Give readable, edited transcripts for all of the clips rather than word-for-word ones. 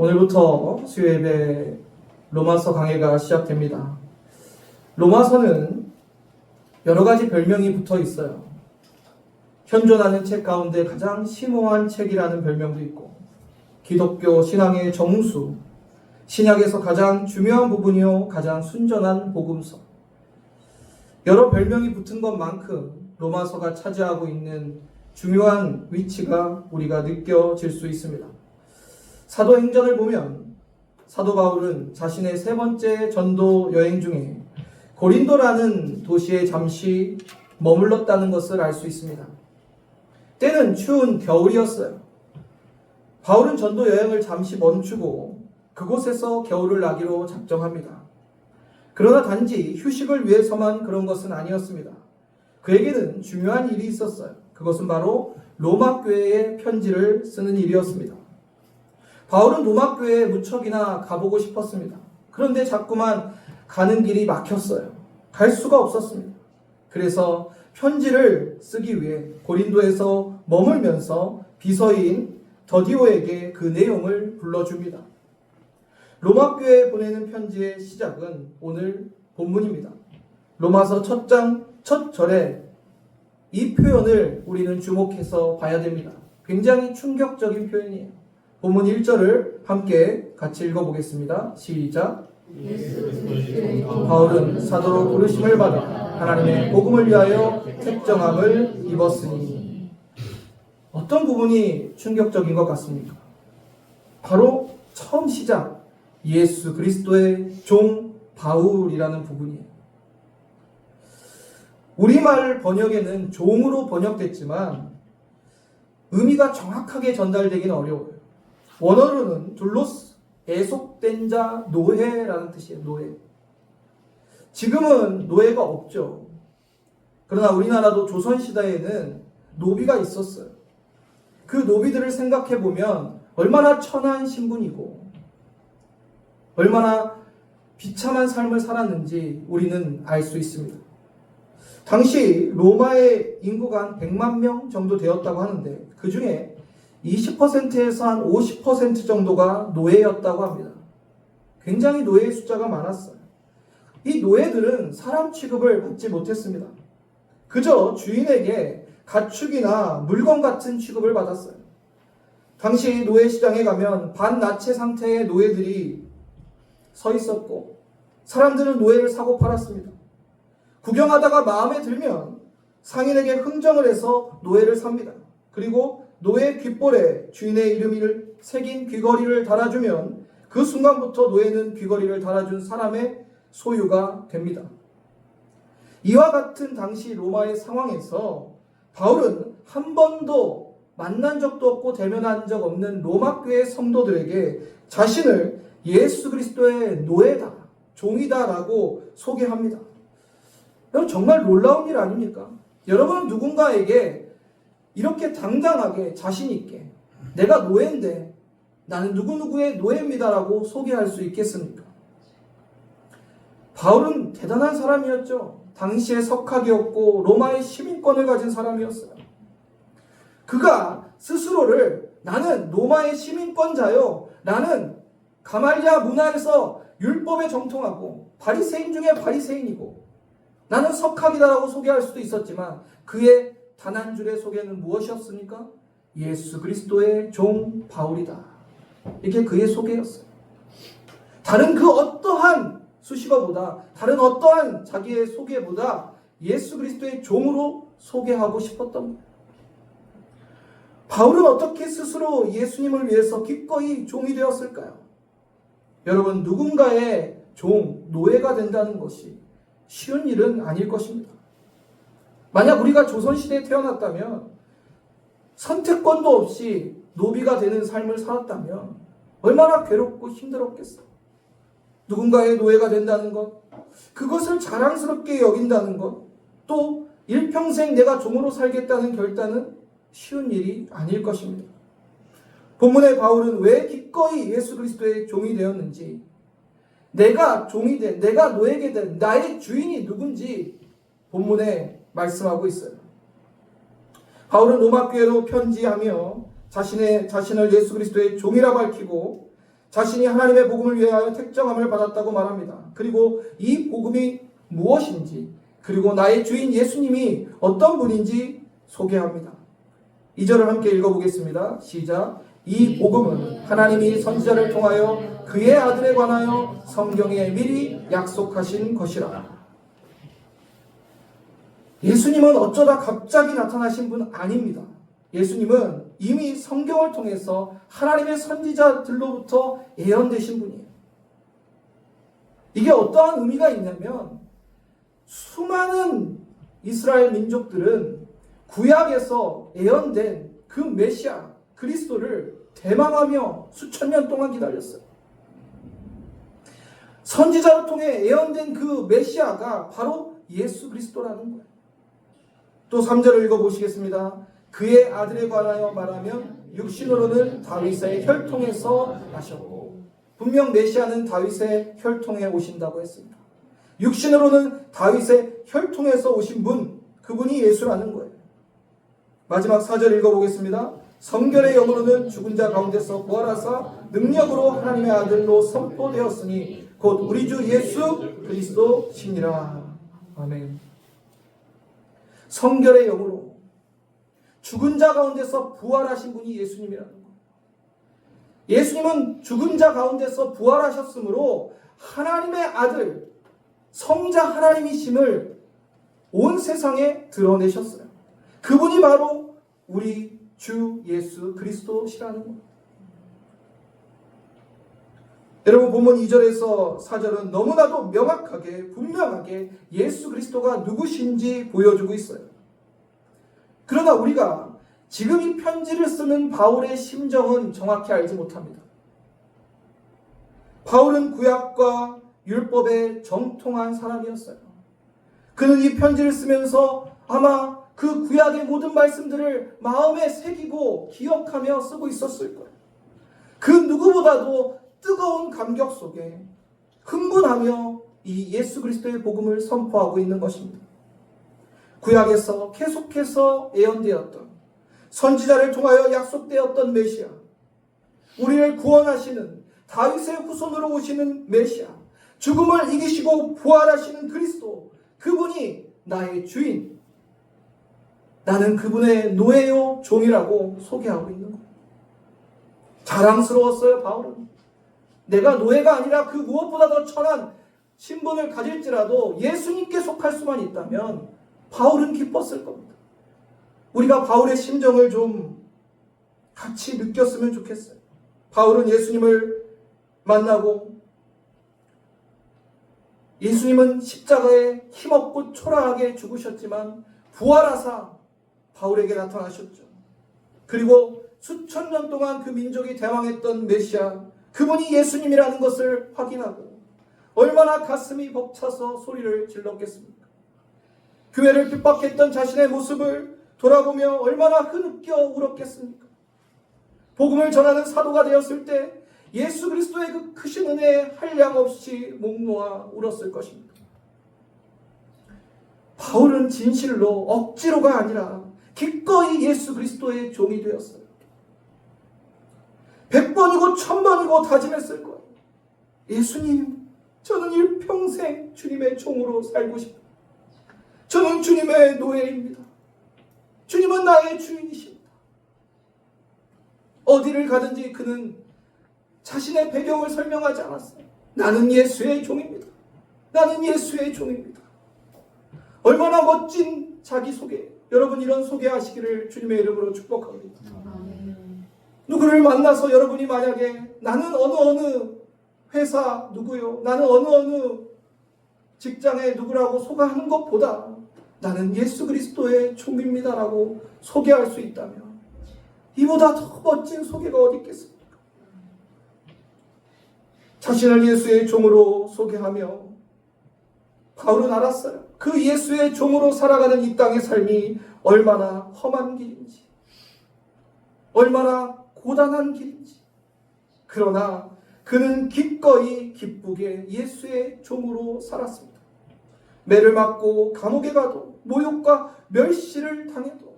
오늘부터 수요예배 로마서 강해가 시작됩니다. 로마서는 여러 가지 별명이 붙어 있어요. 현존하는 책 가운데 가장 심오한 책이라는 별명도 있고, 기독교 신앙의 정수, 신약에서 가장 중요한 부분이요 가장 순전한 복음서. 여러 별명이 붙은 것만큼 로마서가 차지하고 있는 중요한 위치가 우리가 느껴질 수 있습니다. 사도행전을 보면 사도 바울은 자신의 세 번째 전도 여행 중에 고린도라는 도시에 잠시 머물렀다는 것을 알 수 있습니다. 때는 추운 겨울이었어요. 바울은 전도 여행을 잠시 멈추고 그곳에서 겨울을 나기로 작정합니다. 그러나 단지 휴식을 위해서만 그런 것은 아니었습니다. 그에게는 중요한 일이 있었어요. 그것은 바로 로마 교회에 편지를 쓰는 일이었습니다. 바울은 로마 교회에 무척이나 가보고 싶었습니다. 그런데 자꾸만 가는 길이 막혔어요. 갈 수가 없었습니다. 그래서 편지를 쓰기 위해 고린도에서 머물면서 비서인 더디오에게 그 내용을 불러줍니다. 로마 교회에 보내는 편지의 시작은 오늘 본문입니다. 로마서 첫 장 첫 절에 이 표현을 우리는 주목해서 봐야 됩니다. 굉장히 충격적인 표현이에요. 본문 1절을 함께 같이 읽어보겠습니다. 시작. 바울은 사도로 부르심을 받아 하나님의 복음을 위하여 택정함을 입었으니. 어떤 부분이 충격적인 것 같습니까? 바로 처음 시작, 예수 그리스도의 종 바울이라는 부분이에요. 우리말 번역에는 종으로 번역됐지만 의미가 정확하게 전달되기는 어려워요. 원어로는 둘로스, 애속된 자, 노예라는 뜻이에요. 노예. 지금은 노예가 없죠. 그러나 우리나라도 조선시대에는 노비가 있었어요. 그 노비들을 생각해보면 얼마나 천한 신분이고 얼마나 비참한 삶을 살았는지 우리는 알 수 있습니다. 당시 로마의 인구가 한 100만 명 정도 되었다고 하는데 그 중에 20%에서 한 50% 정도가 노예였다고 합니다. 굉장히 노예의 숫자가 많았어요. 이 노예들은 사람 취급을 받지 못했습니다. 그저 주인에게 가축이나 물건 같은 취급을 받았어요. 당시 노예 시장에 가면 반나체 상태의 노예들이 서 있었고 사람들은 노예를 사고 팔았습니다. 구경하다가 마음에 들면 상인에게 흥정을 해서 노예를 삽니다. 그리고 노예 귓볼에 주인의 이름을 새긴 귀걸이를 달아주면 그 순간부터 노예는 귀걸이를 달아준 사람의 소유가 됩니다. 이와 같은 당시 로마의 상황에서 바울은 한 번도 만난 적도 없고 대면한 적 없는 로마 교회 성도들에게 자신을 예수 그리스도의 노예다, 종이다라고 소개합니다. 여러분, 정말 놀라운 일 아닙니까? 여러분은 누군가에게 이렇게 당당하게 자신 있게 내가 노예인데 나는 누구누구의 노예입니다라고 소개할 수 있겠습니까? 바울은 대단한 사람이었죠. 당시의 석학이었고 로마의 시민권을 가진 사람이었어요. 그가 스스로를 나는 로마의 시민권자요, 나는 가말리아 문화에서 율법에 정통하고 바리새인 중에 바리새인이고 나는 석학이다라고 소개할 수도 있었지만 그의 단 한 줄의 소개는 무엇이었습니까? 예수 그리스도의 종 바울이다. 이게 그의 소개였어요. 다른 그 어떠한 수식어보다, 다른 어떠한 자기의 소개보다 예수 그리스도의 종으로 소개하고 싶었던 거예요. 바울은 어떻게 스스로 예수님을 위해서 기꺼이 종이 되었을까요? 여러분, 누군가의 종, 노예가 된다는 것이 쉬운 일은 아닐 것입니다. 만약 우리가 조선시대에 태어났다면 선택권도 없이 노비가 되는 삶을 살았다면 얼마나 괴롭고 힘들었겠어요. 누군가의 노예가 된다는 것, 그것을 자랑스럽게 여긴다는 것, 또 일평생 내가 종으로 살겠다는 결단은 쉬운 일이 아닐 것입니다. 본문의 바울은 왜 기꺼이 예수 그리스도의 종이 되었는지, 내가 종이 된, 내가 노예게 된 나의 주인이 누군지 본문에 말씀하고 있어요. 바울은 로마 교회로 편지하며 자신을 예수 그리스도의 종이라 밝히고 자신이 하나님의 복음을 위하여 택정함을 받았다고 말합니다. 그리고 이 복음이 무엇인지, 그리고 나의 주인 예수님이 어떤 분인지 소개합니다. 2절을 함께 읽어보겠습니다. 시작. 이 복음은 하나님이 선지자를 통하여 그의 아들에 관하여 성경에 미리 약속하신 것이라. 예수님은 어쩌다 갑자기 나타나신 분 아닙니다. 예수님은 이미 성경을 통해서 하나님의 선지자들로부터 예언되신 분이에요. 이게 어떠한 의미가 있냐면, 수많은 이스라엘 민족들은 구약에서 예언된 그 메시아 그리스도를 대망하며 수천 년 동안 기다렸어요. 선지자를 통해 예언된 그 메시아가 바로 예수 그리스도라는 거예요. 또 3절을 읽어보시겠습니다. 그의 아들에 관하여 말하면 육신으로는 다윗의 혈통에서 나셨고, 분명 메시아는 다윗의 혈통에 오신다고 했습니다. 육신으로는 다윗의 혈통에서 오신 분, 그분이 예수라는 거예요. 마지막 4절 읽어보겠습니다. 성결의 영으로는 죽은 자 가운데서 부활하사 능력으로 하나님의 아들로 선포되었으니 곧 우리 주 예수 그리스도시니라. 아멘. 성결의 영으로 죽은 자 가운데서 부활하신 분이 예수님이라는 거예요. 예수님은 죽은 자 가운데서 부활하셨으므로 하나님의 아들, 성자 하나님이심을 온 세상에 드러내셨어요. 그분이 바로 우리 주 예수 그리스도시라는 거예요. 여러분, 본문 2절에서 4절은 너무나도 명확하게 분명하게 예수 그리스도가 누구신지 보여주고 있어요. 그러나 우리가 지금 이 편지를 쓰는 바울의 심정은 정확히 알지 못합니다. 바울은 구약과 율법에 정통한 사람이었어요. 그는 이 편지를 쓰면서 아마 그 구약의 모든 말씀들을 마음에 새기고 기억하며 쓰고 있었을 거예요. 그 누구보다도 뜨거운 감격 속에 흥분하며 이 예수 그리스도의 복음을 선포하고 있는 것입니다. 구약에서 계속해서 예언되었던, 선지자를 통하여 약속되었던 메시아, 우리를 구원하시는 다윗의 후손으로 오시는 메시아, 죽음을 이기시고 부활하시는 그리스도, 그분이 나의 주인, 나는 그분의 노예요 종이라고 소개하고 있는 거예요. 자랑스러웠어요. 바울은 내가 노예가 아니라 그 무엇보다 더 천한 신분을 가질지라도 예수님께 속할 수만 있다면 바울은 기뻤을 겁니다. 우리가 바울의 심정을 좀 같이 느꼈으면 좋겠어요. 바울은 예수님을 만나고, 예수님은 십자가에 힘없고 초라하게 죽으셨지만 부활하사 바울에게 나타나셨죠. 그리고 수천 년 동안 그 민족이 대왕했던 메시아, 그분이 예수님이라는 것을 확인하고 얼마나 가슴이 벅차서 소리를 질렀겠습니까? 교회를 핍박했던 자신의 모습을 돌아보며 얼마나 흐느껴 울었겠습니까? 복음을 전하는 사도가 되었을 때 예수 그리스도의 그 크신 은혜에 한량없이 목 놓아 울었을 것입니다. 바울은 진실로 억지로가 아니라 기꺼이 예수 그리스도의 종이 되었어요. 100번이고 1000번이고 다짐했을 거예요. 예수님, 저는 일평생 주님의 종으로 살고 싶어요. 저는 주님의 노예입니다. 주님은 나의 주인이십니다. 어디를 가든지 그는 자신의 배경을 설명하지 않았어요. 나는 예수의 종입니다. 나는 예수의 종입니다. 얼마나 멋진 자기소개. 여러분, 이런 소개하시기를 주님의 이름으로 축복합니다. 누구를 만나서 여러분이 만약에 나는 어느 회사 누구요, 나는 어느 직장의 누구라고 소개하는 것보다 나는 예수 그리스도의 종입니다라고 소개할 수 있다면 이보다 더 멋진 소개가 어디 있겠습니까? 자신을 예수의 종으로 소개하며 바울은 알았어요. 그 예수의 종으로 살아가는 이 땅의 삶이 얼마나 험한 길인지, 얼마나 고단한 길인지. 그러나 그는 기꺼이 기쁘게 예수의 종으로 살았습니다. 매를 맞고 감옥에 가도 모욕과 멸시를 당해도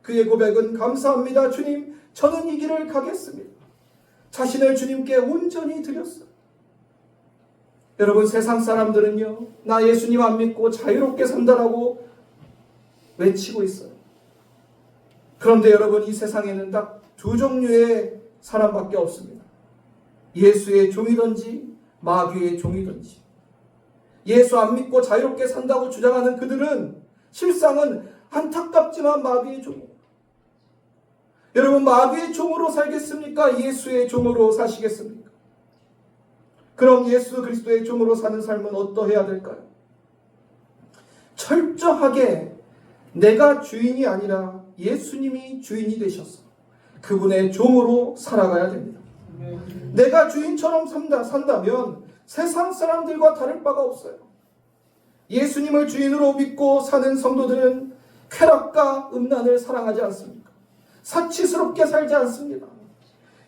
그의 고백은 감사합니다. 주님, 저는 이 길을 가겠습니다. 자신을 주님께 온전히 드렸어요. 여러분, 세상 사람들은요, 나 예수님 안 믿고 자유롭게 산다라고 외치고 있어요. 그런데 여러분, 이 세상에는 딱 두 종류의 사람밖에 없습니다. 예수의 종이든지 마귀의 종이든지. 예수 안 믿고 자유롭게 산다고 주장하는 그들은 실상은 안타깝지만 마귀의 종이에요. 여러분, 마귀의 종으로 살겠습니까? 예수의 종으로 사시겠습니까? 그럼 예수 그리스도의 종으로 사는 삶은 어떠해야 될까요? 철저하게 내가 주인이 아니라 예수님이 주인이 되셔서 그분의 종으로 살아가야 됩니다. 내가 주인처럼 산다면 세상 사람들과 다를 바가 없어요. 예수님을 주인으로 믿고 사는 성도들은 쾌락과 음란을 사랑하지 않습니까? 사치스럽게 살지 않습니다.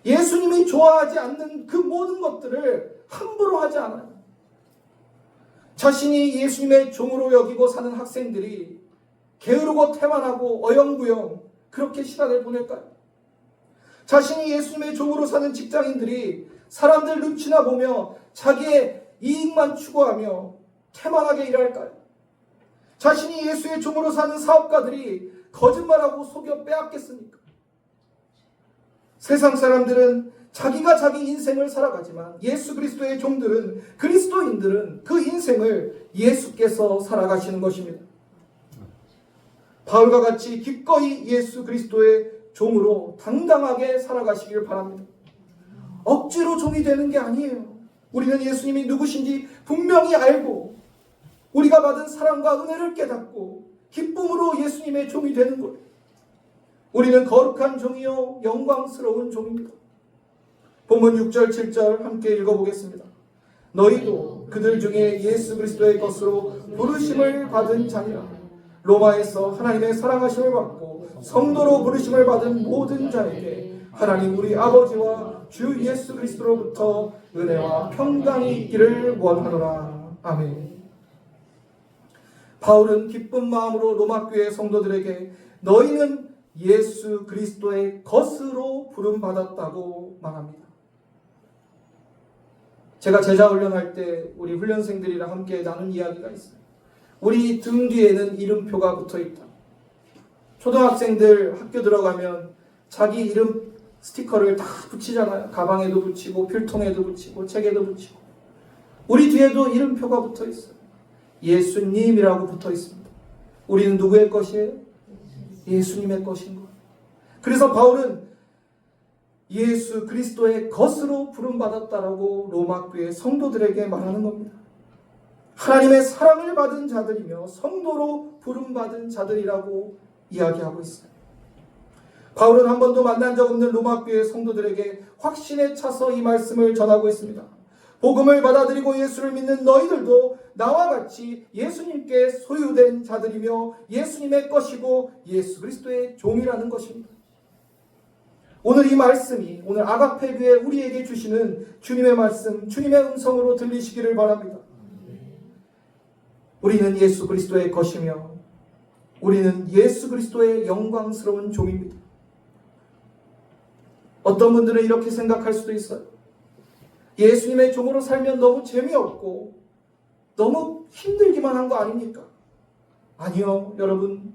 예수님이 좋아하지 않는 그 모든 것들을 함부로 하지 않아요. 자신이 예수님의 종으로 여기고 사는 학생들이 게으르고 태만하고 어영부영 그렇게 시간을 보낼까요? 자신이 예수님의 종으로 사는 직장인들이 사람들 눈치나 보며 자기의 이익만 추구하며 태만하게 일할까요? 자신이 예수의 종으로 사는 사업가들이 거짓말하고 속여 빼앗겠습니까? 세상 사람들은 자기가 자기 인생을 살아가지만 예수 그리스도의 종들은, 그리스도인들은 그 인생을 예수께서 살아가시는 것입니다. 바울과 같이 기꺼이 예수 그리스도의 종으로 당당하게 살아가시길 바랍니다. 억지로 종이 되는 게 아니에요. 우리는 예수님이 누구신지 분명히 알고 우리가 받은 사랑과 은혜를 깨닫고 기쁨으로 예수님의 종이 되는 것. 우리는 거룩한 종이요 영광스러운 종입니다. 본문 6절 7절 함께 읽어보겠습니다. 너희도 그들 중에 예수 그리스도의 것으로 부르심을 받은 자니라. 로마에서 하나님의 사랑하심을 받고 성도로 부르심을 받은 모든 자에게 하나님 우리 아버지와 주 예수 그리스도로부터 은혜와 평강이 있기를 원하노라. 아멘. 바울은 기쁜 마음으로 로마 교회 성도들에게 너희는 예수 그리스도의 것으로 부름받았다고 말합니다. 제가 제자 훈련할 때 우리 훈련생들이랑 함께 나눈 이야기가 있어요. 우리 등 뒤에는 이름표가 붙어 있다. 초등학생들 학교 들어가면 자기 이름 스티커를 다 붙이잖아요. 가방에도 붙이고 필통에도 붙이고 책에도 붙이고. 우리 뒤에도 이름표가 붙어 있어요. 예수님이라고 붙어 있습니다. 우리는 누구의 것이에요? 예수님의 것인 거예요. 그래서 바울은 예수 그리스도의 것으로 부름받았다라고 로마 교회 성도들에게 말하는 겁니다. 하나님의 사랑을 받은 자들이며 성도로 부름받은 자들이라고 이야기하고 있어요. 바울은 한 번도 만난 적 없는 로마 교회 성도들에게 확신에 차서 이 말씀을 전하고 있습니다. 복음을 받아들이고 예수를 믿는 너희들도 나와 같이 예수님께 소유된 자들이며 예수님의 것이고 예수 그리스도의 종이라는 것입니다. 오늘 이 말씀이 오늘 아가페 교회 우리에게 주시는 주님의 말씀, 주님의 음성으로 들리시기를 바랍니다. 우리는 예수 그리스도의 것이며 우리는 예수 그리스도의 영광스러운 종입니다. 어떤 분들은 이렇게 생각할 수도 있어요. 예수님의 종으로 살면 너무 재미없고 너무 힘들기만 한 거 아닙니까? 아니요, 여러분.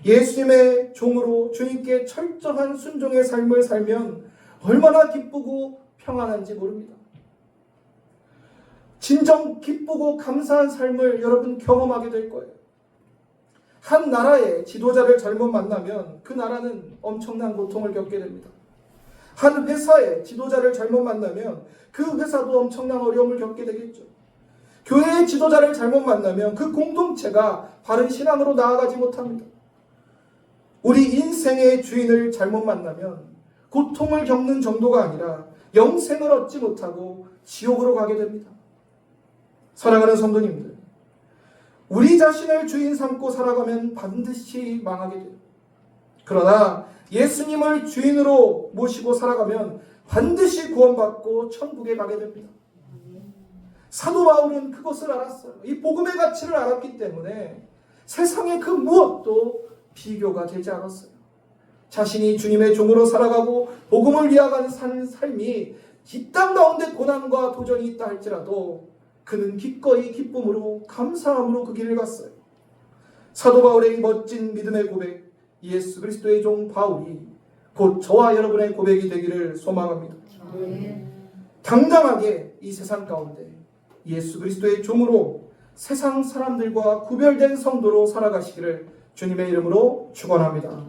예수님의 종으로 주님께 철저한 순종의 삶을 살면 얼마나 기쁘고 평안한지 모릅니다. 진정 기쁘고 감사한 삶을 여러분 경험하게 될 거예요. 한 나라의 지도자를 잘못 만나면 그 나라는 엄청난 고통을 겪게 됩니다. 한 회사의 지도자를 잘못 만나면 그 회사도 엄청난 어려움을 겪게 되겠죠. 교회의 지도자를 잘못 만나면 그 공동체가 바른 신앙으로 나아가지 못합니다. 우리 인생의 주인을 잘못 만나면 고통을 겪는 정도가 아니라 영생을 얻지 못하고 지옥으로 가게 됩니다. 사랑하는 성도님들, 우리 자신을 주인 삼고 살아가면 반드시 망하게 돼요. 그러나 예수님을 주인으로 모시고 살아가면 반드시 구원받고 천국에 가게 됩니다. 사도 바울은 그것을 알았어요. 이 복음의 가치를 알았기 때문에 세상의 그 무엇도 비교가 되지 않았어요. 자신이 주님의 종으로 살아가고 복음을 이어가는 사는 삶이 이 땅 가운데 고난과 도전이 있다 할지라도 그는 기꺼이 기쁨으로 감사함으로 그 길을 갔어요. 사도 바울의 멋진 믿음의 고백, 예수 그리스도의 종 바울이 곧 저와 여러분의 고백이 되기를 소망합니다. 당당하게 이 세상 가운데 예수 그리스도의 종으로 세상 사람들과 구별된 성도로 살아가시기를 주님의 이름으로 축원합니다.